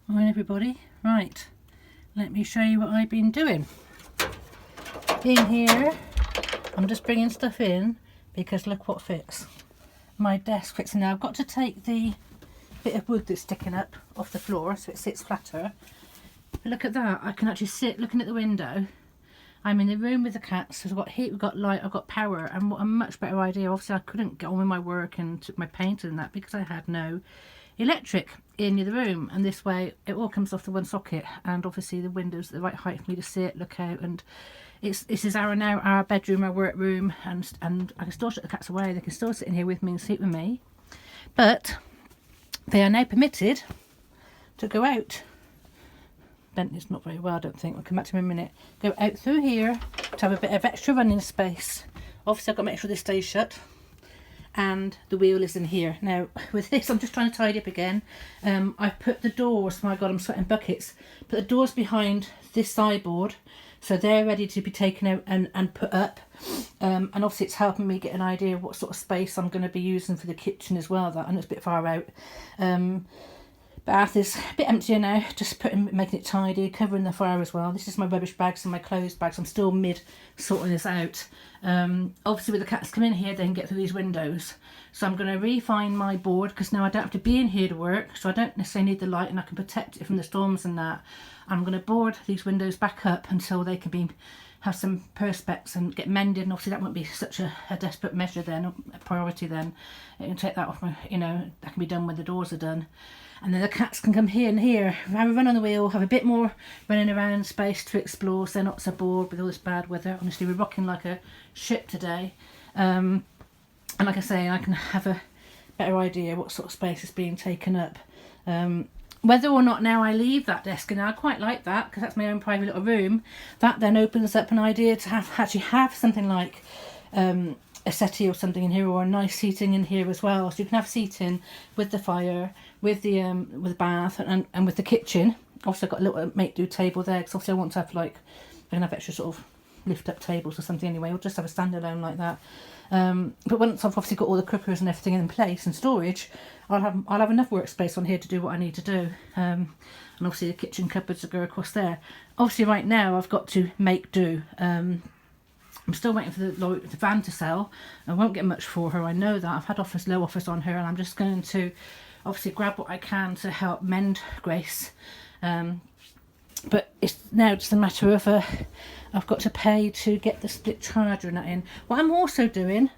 Morning everybody. Right, let me show you what I've been doing. In here, I'm just bringing stuff in because look what fits. My desk fits in there. I've got to take the bit of wood that's sticking up off the floor so it sits flatter. But look at that, I can actually sit looking at the window. I'm in the room with the cats, so I've got heat, we've got light, I've got power, and what a much better idea. Obviously I couldn't get on with my work and took my painting and that because I had no electric in the room, and this way it all comes off the one socket, and obviously the window's at the right height for me to sit, look out, and this is our bedroom, our work room, and I can still shut the cats away, they can still sit in here with me and sleep with me, but they are now permitted to go out. Bentley's not very well, I don't think. We'll come back to him in a minute. Go out through here to have a bit of extra running space. Obviously I've got to make sure this stays shut, and the wheel is in here. Now with this I'm just trying to tidy up again. I've put the doors, my god I'm sweating buckets, put the doors behind this sideboard so they're ready to be taken out and put up, and obviously it's helping me get an idea of what sort of space I'm going to be using for the kitchen as well. That, I know it's a bit far out. Bath is a bit emptier now, just making it tidy, covering the fire as well. This is my rubbish bags and my clothes bags. I'm still mid sorting this out. Obviously with the cats come in here they can get through these windows, so I'm going to refine my board because now I don't have to be in here to work, so I don't necessarily need the light and I can protect it from the storms and that. I'm going to board these windows back up until they can have some perspex and get mended, and obviously that won't be such a desperate measure then, a priority then. It can take that off, that can be done when the doors are done. And then the cats can come here and here, have a run on the wheel, have a bit more running around space to explore so they're not so bored with all this bad weather. Honestly, we're rocking like a ship today. And like I say, I can have a better idea what sort of space is being taken up. Whether or not now I leave that desk, and I quite like that because that's my own private little room, that then opens up an idea to actually have something like a settee or something in here, or a nice seating in here as well, so you can have seating with the fire, with the bath, and with the kitchen. Also I've got a little make-do table there because obviously I want to have I can have extra sort of lift up tables or something anyway, or just have a standalone like that. But once I've obviously got all the cookers and everything in place and storage, I'll have enough workspace on here to do what I need to do. And obviously the kitchen cupboards will go across there. Obviously right now I've got to make do. I'm still waiting for the van to sell. I won't get much for her, I know that. I've had low offers on her, and I'm just going to obviously grab what I can to help mend Grace. But it's now just a matter of I've got to pay to get the split charger and that in. What I'm also doing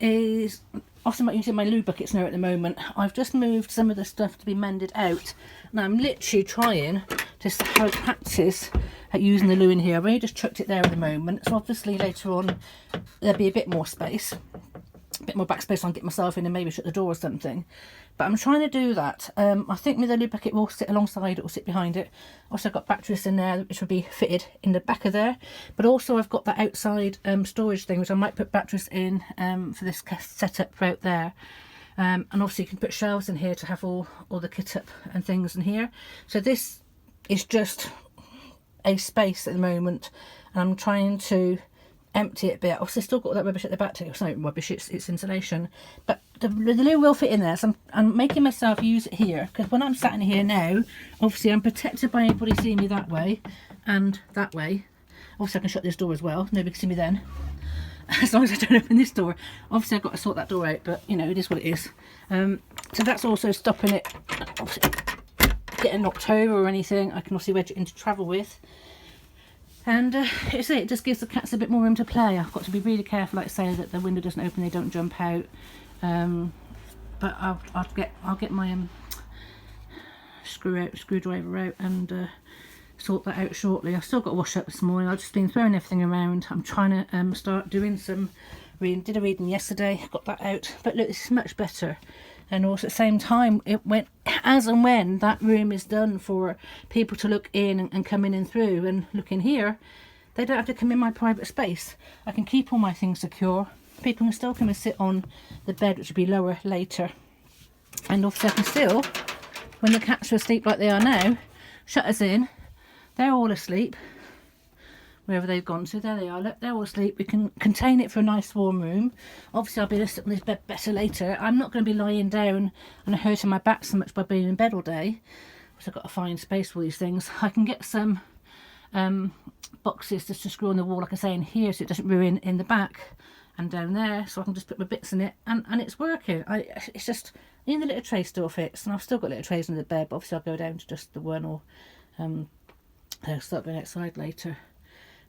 is, obviously I'm using my loo buckets now at the moment. I've just moved some of the stuff to be mended out, and I'm literally trying to have practice at using the loo in here. I've only just chucked it there at the moment, so obviously later on there'll be a bit more space, a bit more backspace so I can get myself in and maybe shut the door or something. But I'm trying to do that. I think the loo bucket will sit alongside it or sit behind it. Also I've got batteries in there which will be fitted in the back of there, but also I've got that outside storage thing which I might put batteries in for this setup out there. And obviously you can put shelves in here to have all the kit up and things in here. So this is just a space at the moment, and I'm trying to empty it a bit. Obviously still got all that rubbish at the back too. It's not rubbish, it's insulation, but the loo will fit in there, so I'm making myself use it here because when I'm sat in here now, obviously I'm protected by anybody seeing me that way and that way. Obviously I can shut this door as well, nobody can see me then, as long as I don't open this door. Obviously I've got to sort that door out, but it is what it is. So that's also stopping it obviously getting knocked over or anything. I can obviously wedge it into travel with, and it just gives the cats a bit more room to play. I've got to be really careful, like I say, that the window doesn't open, they don't jump out. But I'll get my screwdriver out and sort that out shortly. I've still got to wash up this morning. I've just been throwing everything around. I'm trying to start doing some reading. Did a reading yesterday, got that out, but look, this is much better. And also at the same time, it went as and when that room is done for people to look in and come in and through and look in here, they don't have to come in my private space. I can keep all my things secure. People can still come and sit on the bed, which will be lower later. And also I can still, when the cats are asleep like they are now, shut us in. They're all asleep. wherever they've gone to. There they are. Look, they're all asleep. We can contain it for a nice warm room. Obviously, I'll be able to sit on this bed better later. I'm not going to be lying down and hurting my back so much by being in bed all day. So I've got to find space for these things. I can get some boxes just to screw on the wall, like I say, in here, so it doesn't ruin in the back and down there, so I can just put my bits in it, and it's working. It's just, in the little tray still fits, and I've still got little trays in the bed, but obviously I'll go down to just the one, or I'll start going outside later.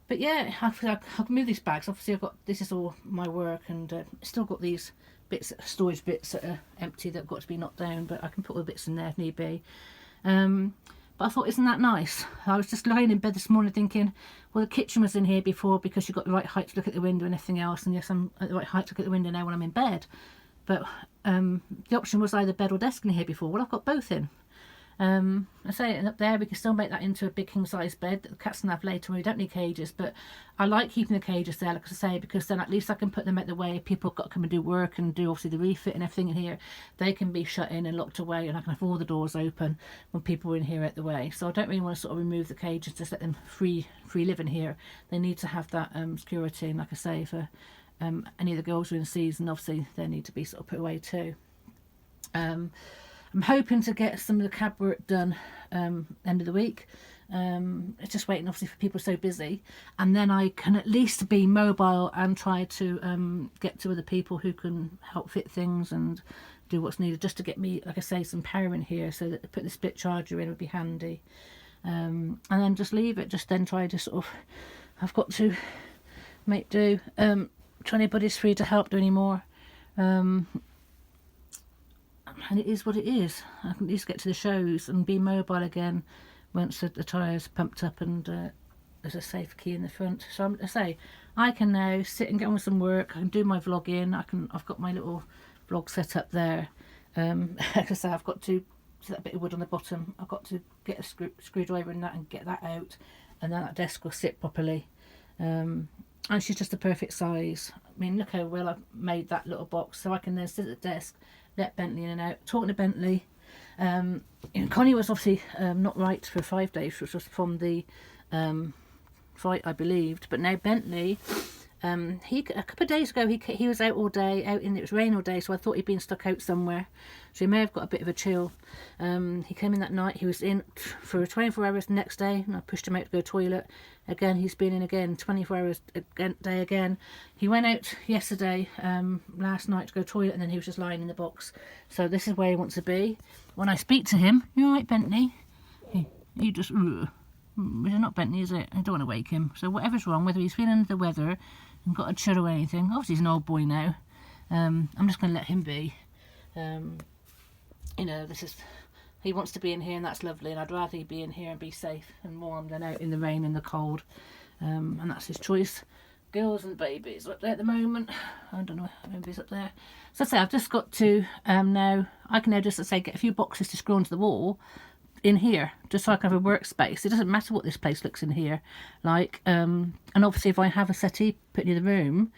But yeah, I can move these bags. Obviously this is all my work, and still got these bits, storage bits that are empty that have got to be knocked down, but I can put all the bits in there if need be. But I thought, isn't that nice? I was just lying in bed this morning thinking, well, the kitchen was in here before because you've got the right height to look at the window and everything else, and yes, I'm at the right height to look at the window now when I'm in bed. But the option was either bed or desk in here before. Well, I've got both in. I say, and up there we can still make that into a big king size bed that the cats can have later. We don't need cages, but I like keeping the cages there, like I say, because then at least I can put them out the way. People have got to come and do work and do obviously the refit and everything in here. They can be shut in and locked away, and I can have all the doors open when people are in here out the way. So I don't really want to sort of remove the cages, just let them free live in here. They need to have that security, and like I say, for any of the girls who are in season, obviously they need to be sort of put away too. I'm hoping to get some of the cab work done end of the week. It's just waiting obviously for people so busy, and then I can at least be mobile and try to get to other people who can help fit things and do what's needed, just to get me, like I say, some power in here, so that put the split charger in would be handy. And then just leave it, just then try to sort of, I've got to make do. Try anybody's free to help do any more. And it is what it is. I can at least get to the shows and be mobile again once the tyres pumped up and there's a safe key in the front. So I say, I can now sit and get on with some work. I can do my vlogging. I've got my little vlog set up there. Like I say, I've got to see that bit of wood on the bottom. I've got to get a screwdriver in that and get that out, and then that desk will sit properly. And she's just the perfect size. I mean, look how well I've made that little box, so I can then sit at the desk, let Bentley in and out, talking to Bentley. Connie was obviously not right for 5 days, which was from the fight, I believed. But now Bentley, a couple of days ago, he was out all day, it was rain all day, so I thought he'd been stuck out somewhere. So he may have got a bit of a chill. He came in that night, he was in for 24 hours the next day, and I pushed him out to go to the toilet. Again, he's been in again, 24 hours a day again. He went out yesterday, last night, to go to the toilet, and then he was just lying in the box. So this is where he wants to be. When I speak to him, you alright, Bentley? He just, it's not Bentley, is it? I don't want to wake him. So whatever's wrong, whether he's feeling under the weather and got a chill or anything, obviously he's an old boy now, I'm just going to let him be. He wants to be in here, and that's lovely, and I'd rather he be in here and be safe and warm than out in the rain and the cold, and that's his choice. Girls and babies up there at the moment. I don't know, baby's up there. So I say, I've just got to now, I can now just say get a few boxes to screw onto the wall in here, just so I can have a workspace. It doesn't matter what this place looks in here like, and obviously if I have a settee put in the room,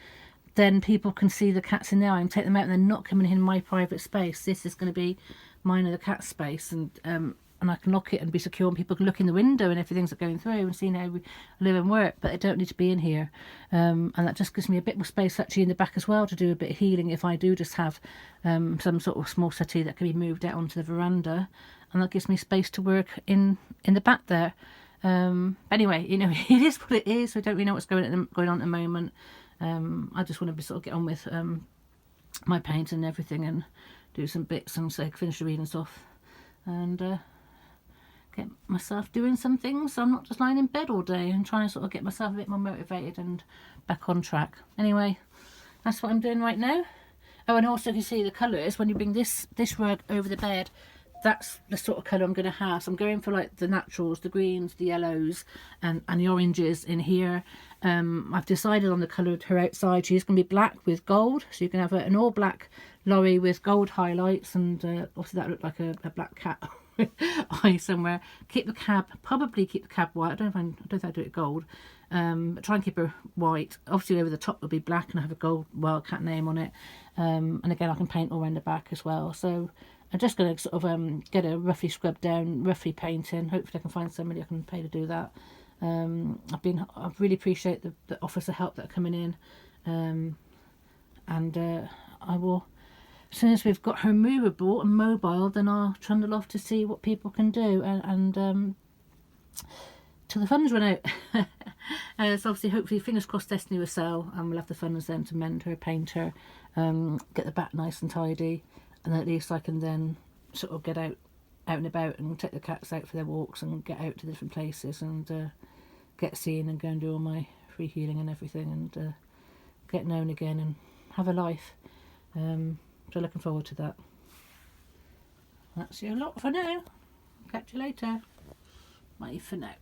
then people can see the cats in there. I can take them out and they're not coming in my private space. This is going to be mine and the cat's space, and I can lock it and be secure, and people can look in the window and everything's going through and see how we live and work, but they don't need to be in here. And that just gives me a bit more space actually in the back as well to do a bit of healing if I do just have some sort of small settee that can be moved out onto the veranda, and that gives me space to work in the back there. Anyway, it is what it is. I don't really know what's going on at the moment. I just want to sort of get on with my paint and everything and do some bits and finish the reading stuff and get myself doing some things, so I'm not just lying in bed all day, and trying to sort of get myself a bit more motivated and back on track. Anyway, that's what I'm doing right now. Oh, and also you can see the colours when you bring this rug over the bed. That's the sort of colour I'm going to have. So I'm going for like the naturals, the greens, the yellows and the oranges in here. I've decided on the colour of her outside. She's going to be black with gold. So you can have an all black lorry with gold highlights, and obviously that looked like a black cat eye somewhere. Probably keep the cab white. I don't know if I do it gold. But try and keep her white. Obviously over the top will be black, and I have a gold wildcat name on it. And again, I can paint all around the back as well. So I'm just going to sort of get a roughly scrubbed down, roughly painting. Hopefully I can find somebody I can pay to do that. I really appreciate the offers of help that are coming in, and I will, as soon as we've got her movable and mobile, then I'll trundle off to see what people can do, and till the funds run out. So obviously, hopefully, fingers crossed, Destiny will sell, and we'll have the funds then to mend her, paint her, get the back nice and tidy, and then at least I can then sort of get out and about and take the cats out for their walks and get out to different places and get seen and go and do all my free healing and everything, and get known again and have a life. So looking forward to that. That's your lot for now. Catch you later. Bye for now.